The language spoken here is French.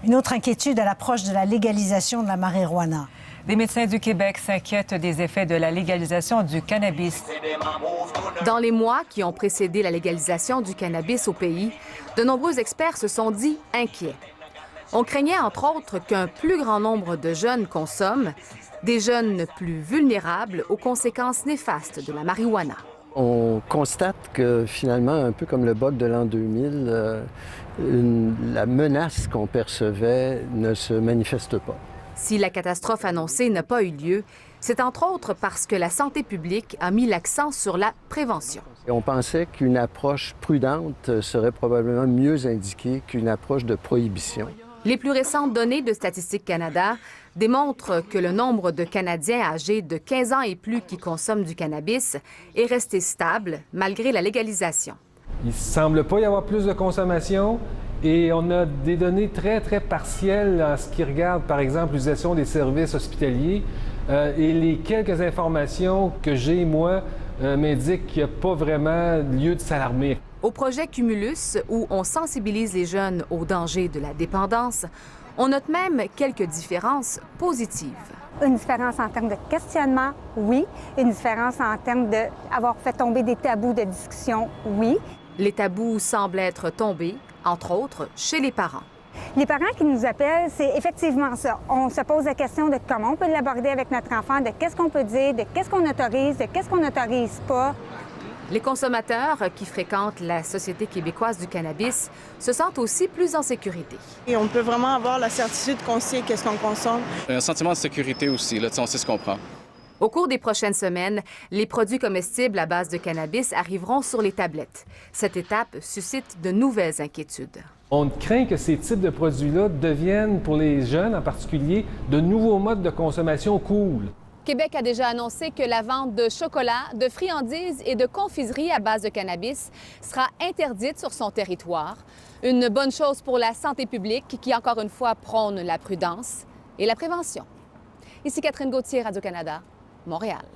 Une autre inquiétude à l'approche de la légalisation de la marijuana. Des médecins du Québec s'inquiètent des effets de la légalisation du cannabis. Dans les mois qui ont précédé la légalisation du cannabis au pays, de nombreux experts se sont dit inquiets. On craignait entre autres qu'un plus grand nombre de jeunes consomment, des jeunes plus vulnérables aux conséquences néfastes de la marijuana. On constate que finalement, un peu comme le bug de l'an 2000, la menace qu'on percevait ne se manifeste pas. Si la catastrophe annoncée n'a pas eu lieu, c'est entre autres parce que la santé publique a mis l'accent sur la prévention. Et on pensait qu'une approche prudente serait probablement mieux indiquée qu'une approche de prohibition. Les plus récentes données de Statistique Canada démontrent que le nombre de Canadiens âgés de 15 ans et plus qui consomment du cannabis est resté stable malgré la légalisation. Il ne semble pas y avoir plus de consommation et on a des données très partielles en ce qui regarde, par exemple, l'utilisation des services hospitaliers. Et les quelques informations que j'ai, moi, m'indiquent qu'il n'y a pas vraiment lieu de s'alarmer. Au projet Cumulus, où on sensibilise les jeunes aux dangers de la dépendance, on note même quelques différences positives. Une différence en termes de questionnement, oui. Une différence en termes d'avoir fait tomber des tabous de discussion, oui. Les tabous semblent être tombés, entre autres, chez les parents. Les parents qui nous appellent, c'est effectivement ça. On se pose la question de comment on peut l'aborder avec notre enfant, de qu'est-ce qu'on peut dire, de qu'est-ce qu'on autorise, de qu'est-ce qu'on n'autorise pas. Les consommateurs qui fréquentent la Société québécoise du cannabis se sentent aussi plus en sécurité. Et on peut vraiment avoir la certitude qu'on sait qu'est-ce qu'on consomme. Un sentiment de sécurité aussi, là, on sait ce qu'on prend. Au cours des prochaines semaines, les produits comestibles à base de cannabis arriveront sur les tablettes. Cette étape suscite de nouvelles inquiétudes. On craint que ces types de produits-là deviennent, pour les jeunes en particulier, de nouveaux modes de consommation cool. Québec a déjà annoncé que la vente de chocolat, de friandises et de confiseries à base de cannabis sera interdite sur son territoire. Une bonne chose pour la santé publique qui, encore une fois, prône la prudence et la prévention. Ici Catherine Gauthier, Radio-Canada, Montréal.